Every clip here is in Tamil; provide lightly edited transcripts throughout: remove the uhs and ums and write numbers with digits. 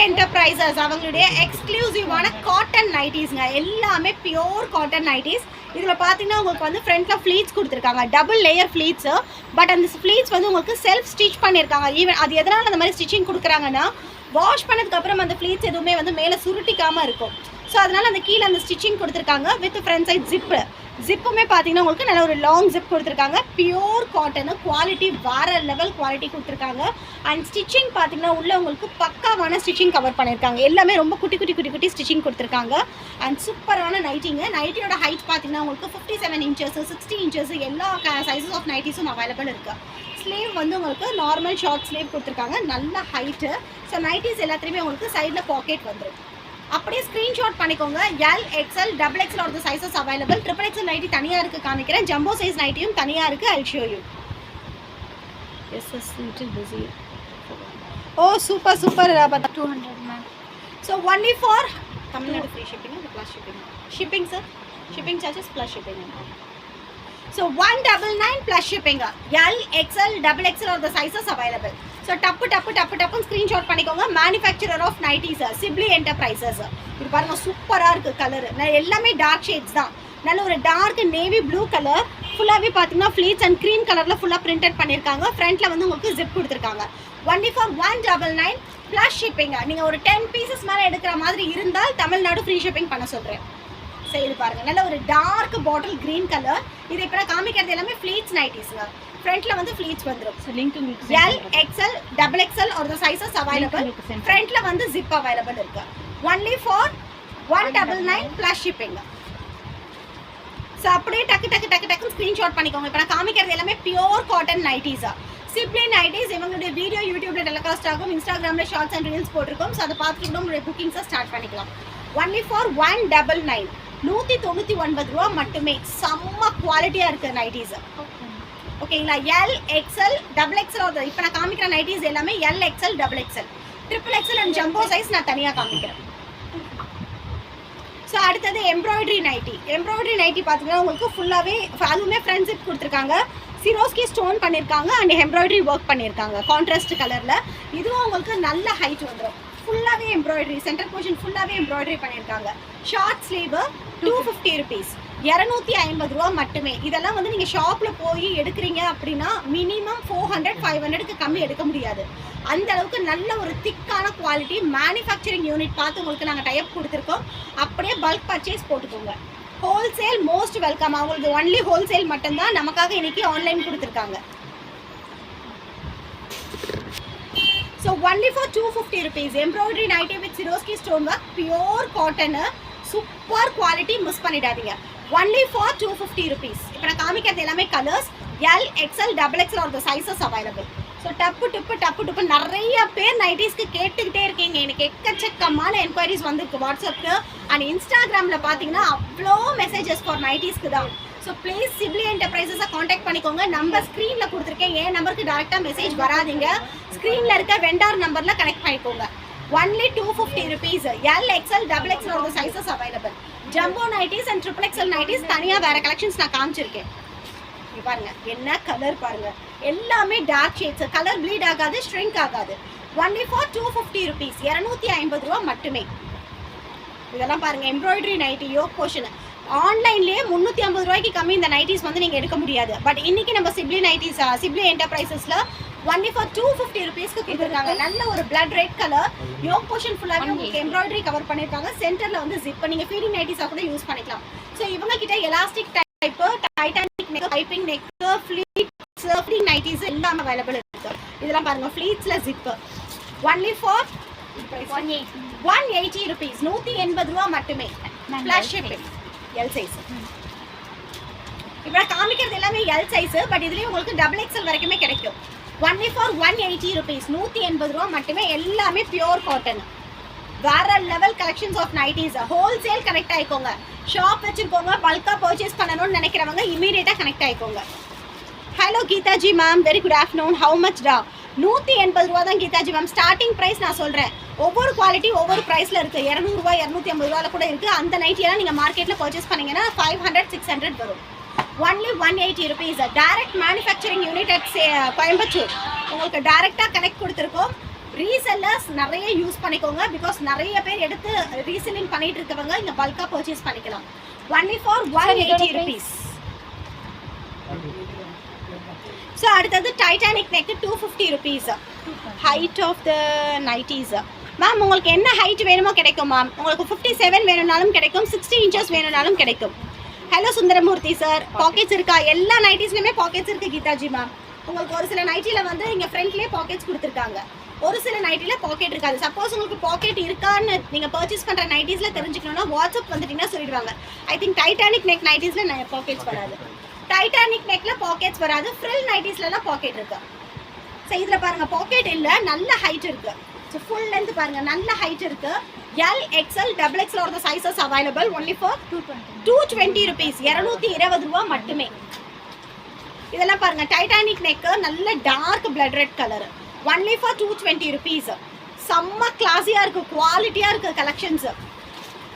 என்டர்பிரைசஸ் அவங்களுடைய எக்ஸ்க்ளூசிவான காட்டன் நைட்டிஸ்ங்க. எல்லாமே பியோர் காட்டன் நைட்டிஸ். இதில் பார்த்தீங்கன்னா உங்களுக்கு வந்து ஃப்ரண்ட்டில் ஃப்ளீட்ஸ் கொடுத்துருக்காங்க, டபுள் லேயர் ஃப்ளீட்ஸு. பட் அந்த ஃப்ளீட்ஸ் வந்து உங்களுக்கு செல்ஃப் ஸ்டிச் பண்ணியிருக்காங்க. ஈவன் அது எதனால் அந்த மாதிரி ஸ்டிச்சிங் கொடுக்குறாங்கன்னா, வாஷ் பண்ணதுக்கப்புறம் அந்த ஃப்ளீட்ஸ் எதுவுமே வந்து மேலே சுருட்டிக்காமல் இருக்கும். ஸோ அதனால் அந்த கீழே அந்த ஸ்டிச்சிங் கொடுத்துருக்காங்க வித் ஃப்ரண்ட் சைட் ஜிப்பு. ஜிப்புமே பார்த்தீங்கன்னா உங்களுக்கு நல்ல ஒரு லாங் ஜிப் கொடுத்துருக்காங்க. பியோர் காட்டனு, குவாலிட்டி வேறு லெவல் குவாலிட்டி கொடுத்துருக்காங்க. அண்ட் ஸ்டிச்சிங் பார்த்தீங்கன்னா உள்ளே உங்களுக்கு பக்காவான ஸ்டிச்சிங் கவர் பண்ணியிருக்காங்க. எல்லாமே ரொம்ப குட்டி குட்டி குட்டி குட்டி ஸ்டிச்சிங் கொடுத்துருக்காங்க. அண்ட் சூப்பரான நைட்டிங்க. நைட்டியோட ஹைட் பார்த்தீங்கன்னா உங்களுக்கு 57 இன்ச்சஸ், 60 இன்ச்சஸ் எல்லா சைஸஸ் ஆஃப் நைட்டிஸும் அவைலபிள் இருக்குது. ஸ்லீவ் வந்து உங்களுக்கு நார்மல் ஷார்ட் ஸ்லீவ் கொடுத்துருக்காங்க, நல்ல ஹைட்டு. ஸோ நைட்டிஸ் எல்லாத்துலேயுமே உங்களுக்கு சைடில் பாக்கெட் வந்துடும். அப்படியே ஸ்க்ரீன்ஷாட் பண்ணிக்கோங்க. L, XL, double XL are the sizes available. Triple XL nighty தனியாக இருக்குது காமிக்கிறேன். ஜம்போ சைஸ் நைட்டியும் தனியாக இருக்குது. I show you. Yes yes little busy. Oh super super. 200 ma'am. So only for Tamil Nadu free shipping, plus shipping. Shipping sir, shipping charges plus shipping. So 199 plus shipping. L, XL, double XL are the sizes available. So டப்புன்னு ஸ்க்ரீன்ஷாட் பண்ணிக்கோங்க. மேனுஃபேக்சரர் ஆஃப் நைட்டிஸ் சிப்லி என்டர்பிரைசஸ். இது பாருங்கள் சூப்பராக இருக்குது கலரு. எல்லாமே டார்க் ஷேட்ஸ் தான். நல்ல ஒரு டார்க் நேவி ப்ளூ கலர். ஃபுல்லாகவே பார்த்தீங்கன்னா ஃப்ளீட்ஸ் அண்ட் க்ரீம் கலரில் ஃபுல்லாக பிரிண்டட் பண்ணியிருக்காங்க. ஃப்ரண்ட்டில் வந்து உங்களுக்கு ஜிப் கொடுத்துருக்காங்க. Only for 199 plus shipping. நீங்கள் ஒரு 10 பீசஸ் மேலே எடுக்கிற மாதிரி இருந்தால் தமிழ்நாடு ஃப்ரீ ஷிப்பிங் பண்ண சொல்கிறேன். சரி இது பாருங்கள், நல்ல ஒரு டார்க் பாட்டில் க்ரீன் கலர். இது இப்போ நான் காமிக்கிறது எல்லாமே ஃப்ளீட்ஸ் நைட்டிஸுங்க. ஃப்ரண்ட்டில் வந்து ஃப்ளீட்ஸ் வந்துடும். L, XL, double XL are the sizes available. ஃப்ரண்ட்டில் வந்து ஜிப் அவைலபிள் இருக்கு. Only for 199 plus shipping. So அப்படியே டக்குன்னு ஸ்க்ரீன்ஷாட் பண்ணிக்கோங்க. இப்போ நான் காமிக்கிறது எல்லாமே பியோர் காட்டன் நைட்டிஸா. சிப்லி நைட்டிஸ் இவங்களுடைய வீடியோ யூடியூப்ல டெலிகாஸ்ட் ஆகும், இன்ஸ்டாகிராமில் ஷார்ட்ஸ் அண்ட் ரீல்ஸ் போட்டிருக்கோம். ஸோ அதை பார்த்துட்டு கூட உங்களுடைய புக்கிங்ஸை ஸ்டார்ட் பண்ணிக்கலாம். ஒன்லி ஃபார் 199, 199 ரூபா மட்டுமே. செம்ம குவாலிட்டியாக இருக்குது நைட்டிஸ். ஓகேங்களா? L, XL, double XL. இப்போ நான் காமிக்கிற நைட்டிஸ் எல்லாமே L, XL, double XL, triple XL and jumbo size நான் தனியாக காமிக்கிறேன். ஸோ அடுத்தது எம்ப்ராய்டரி நைட்டி. எம்ப்ராய்டரி நைட்டி பார்த்தீங்கன்னா உங்களுக்கு ஃபுல்லாகவே அதுவுமே ஃப்ரண்ட் ஜிப் கொடுத்துருக்காங்க. சிரோஸ்கி ஸ்டோன் பண்ணியிருக்காங்க அண்ட் எம்ப்ராய்டரி ஒர்க் பண்ணியிருக்காங்க கான்ட்ராஸ்ட் கலரில். இதுவும் உங்களுக்கு நல்ல ஹைட் வந்துடும். ஃபுல்லாகவே எம்ப்ராய்டரி, சென்டர் போர்ஷன் ஃபுல்லாகவே எம்ப்ராய்டரி பண்ணியிருக்காங்க. ஷார்ட் ஸ்லீவ் 250 ருபீஸ், 250 ரூபா மட்டுமே. இதெல்லாம் வந்து நீங்கள் ஷாப்பில் போய் எடுக்கிறீங்க அப்படின்னா மினிமம் 400-500க்கு கம்மி எடுக்க முடியாது. அந்த அளவுக்கு நல்ல ஒரு திக்கான குவாலிட்டி. மேனுஃபேக்சரிங் யூனிட் பார்த்து உங்களுக்கு நாங்கள் டைப் கொடுத்துருக்கோம். அப்படியே பல்க் பர்ச்சேஸ் போட்டுக்கோங்க. Wholesale most welcome. அவங்களுக்கு ஒன்லி ஹோல்சேல் மட்டும்தான் நமக்காக இன்னைக்கு ஆன்லைன் கொடுத்துருக்காங்க. So only for 250 rupees. Embroidery nighty with Swarovski stone work, pure cotton, super quality, miss பண்ணிடாதீங்க. Only for 250 rupees. இப்போ நான் காமிக்கிறது எல்லாமே colours L, XL, double XL are the sizes available. So டப்பு நிறைய பேர் நைட்டிஸ்க்கு கேட்டுக்கிட்டே இருக்கீங்க. எனக்கு எக்கச்சக்கமான என்கொயரிஸ் வந்துருக்கு வாட்ஸ்அப்புக்கு அண்ட் இன்ஸ்டாகிராமில் பார்த்தீங்கன்னா அவ்வளோ மெசேஜஸ் ஃபார் நைட்டிஸ்க்கு தான். ஸோ ப்ளீஸ் சிப்லி என்டர்பிரைசஸை காண்டாக்ட் பண்ணிக்கோங்க. நம்பர் ஸ்க்ரீனில் கொடுத்துருக்கேன். என் நம்பருக்கு டேரெக்டாக மெசேஜ் வராதிங்க. ஸ்க்ரீனில் இருக்க வெண்டார் நம்பரில் கனெக்ட் பண்ணிக்கோங்க. Only 250 rupees. L, XL, double XL are the sizes available. Jumbo nighties and triple XL nighties தனியாக வேறு கலெக்ஷன்ஸ் நான் காமிச்சிருக்கேன். பாருங்க என்ன கலர் பாருங்க, எல்லாமே டார்க் ஷேட்ஸ். கலர் ப்ளீட் ஆகாது, ஷ்ரிங்க் ஆகாது. ஒன்லி ஃபார் 250 ருபீஸ், 250 ரூபா மட்டுமே. இதெல்லாம் பாருங்க எம்ப்ராய்டரி நைட்டி, யோக் போர்ஷன். ஆன்லைன்லேயே 350 ரூபாய்க்கு கம்மி இந்த நைட்டிஸ் வந்து நீங்கள் எடுக்க முடியாது. பட் இன்னைக்கு நம்ம சிப்லி நைட்டிஸ், சிப்லி என்டர்பிரைசஸில் ஒன்லி ஃபார் 250 ருபீஸ்க்கு கொடுத்துருக்காங்க. நல்ல ஒரு blood red colour. Yoke portion ஃபுல்லாகவே உங்களுக்கு எம்ப்ராய்டரி கவர் பண்ணியிருக்காங்க. சென்டரில் வந்து ஜிப். நீங்கள் ஃபீடிங் நைட்டிஸாக கூட யூஸ் பண்ணிக்கலாம். ஸோ இவங்க கிட்ட elastic type, titanic neck, piping neck, pleats, pleat nighties எல்லாமே அவைலபிள் இருக்கு. இதெல்லாம் பாருங்க ஃப்ளீட்ஸில் ஜிப்பு. ஒன்லி ஃபார் 180 ருபீஸ், 180 ரூபா மட்டுமே. Plus shipping. L size. இப்போ நான் காமிக்கிறது எல்லாமே எல் சைஸ். பட் இதுலேயும் உங்களுக்கு டபுள் எக்ஸ்எல் வரைக்குமே கிடைக்கும். ஒன்லி ஃபார் 180 ருபீஸ், 180 ரூபா மட்டுமே. எல்லாமே பியோர் காட்டன். வேற level collections of nighties. Wholesale connect ஆகிக்கோங்க. ஷாப் வச்சுருக்கோங்க, பல்காக பர்ச்சேஸ் பண்ணணும்னு நினைக்கிறவங்க இமீடியட்டாக கனெக்ட் ஆகிக்கோங்க. Hello Geethaji ma'am, very good afternoon. How much டா? 180 ரூபா தான் கீதாஜி மேம். ஸ்டார்டிங் ப்ரைஸ் நான் சொல்கிறேன். ஒவ்வொரு குவாலிட்டி ஒவ்வொரு ப்ரைஸில் இருக்குது. 200 ரூபா, 250 ரூபாயில் கூட இருக்குது. அந்த நைட்டியெல்லாம் நீங்கள் மார்க்கெட்டில் பர்ச்சேஸ் பண்ணிங்கன்னா 500-600 வரும். Only 180 rupees. Direct manufacturing unit at Coimbatore. உங்களுக்கு டைரெக்டாக கனெக்ட் கொடுத்துருக்கோம். ரீசெல்லர்ஸ் நிறைய யூஸ் பண்ணிக்கோங்க, பிகாஸ் நிறைய பேர் எடுத்து ரீசெல்லிங் பண்ணிட்டு இருக்கவங்க இங்க பல்கா பர்ச்சேஸ் பண்ணிக்கலாம். Only for 180 rupees. ஸோ அடுத்தது titanic neck 250 rupees. Height of the nighties. Ma'am உங்களுக்கு என்ன ஹைட் வேணுமோ கிடைக்கும் மேம். உங்களுக்கு 57 வேணும்னாலும் கிடைக்கும், 60 inches வேணும்னாலும் கிடைக்கும். ஹலோ சுந்தரமூர்த்தி சார், பாக்கெட்ஸ் இருக்கா? எல்லா நைட்டிஸ்லையுமே பாக்கெட்ஸ் இருக்குது கீதாஜி மேம். உங்களுக்கு ஒரு சில நைட்டியில் வந்து இங்கே ஃப்ரண்ட்லேயே பாக்கெட்ஸ் கொடுத்துருக்காங்க, ஒரு சில நைட்டியில் பாக்கெட் இருக்காது. சப்போஸ் உங்களுக்கு பாக்கெட் இருக்கான்னு நீங்கள் பர்ச்சேஸ் பண்ணுற நைட்டிஸில் தெரிஞ்சுக்கணும்னா வாட்ஸ்அப் வந்துட்டிங்கன்னா சொல்லிடுவாங்க. ஐ திங்க் டைட்டானிக் நெக் நைட்டிஸில் பாக்கெட்ஸ் வராது, டைட்டானிக் நெக்கில் பாக்கெட்ஸ் வராது, ஃப்ரில் நைட்டிஸ்லாம் பாக்கெட் இருக்கு. ஸோ இதில் பாருங்கள் பாக்கெட் இல்லை, நல்ல ஹைட் இருக்குது. ஸோ ஃபுல் லென்த் பாருங்கள், நல்ல ஹைட் இருக்குது. L, XL, XXL are the sizes available. Only for 220 rupees. 220 ரூபா மட்டுமே. இதெல்லாம் பாருங்கள் டைட்டானிக் நெக்கு, நல்ல dark blood red colour. Only for 220 rupees. செம்ம கிளாஸியாக இருக்குது, குவாலிட்டியாக இருக்குது கலெக்ஷன்ஸு.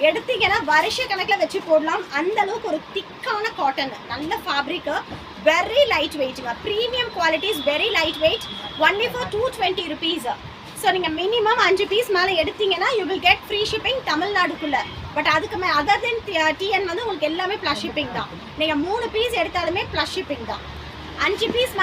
எடுத்தீங்கன்னா வருஷ கணக்கில் வச்சு போடலாம், அந்த அளவுக்கு ஒரு திக்கான காட்டன், நல்ல ஃபேப்ரிக்கு, வெரி லைட் வெயிட்டுங்க, premium qualities, very light weight. Only for 220 rupees. So நீங்கள் மினிமம் 5 பீஸ் மேலே எடுத்தீங்கன்னா you will get free shipping தமிழ்நாடுக்குள்ளே. பட் அதுக்கு அதர் தென் TN வந்து உங்களுக்கு எல்லாமே ப்ளஸ் ஷிப்பிங் தான். நீங்கள் 3 பீஸ் எடுத்தாலுமே ப்ளஸ் ஷிப்பிங் தான். 5 பீஸ்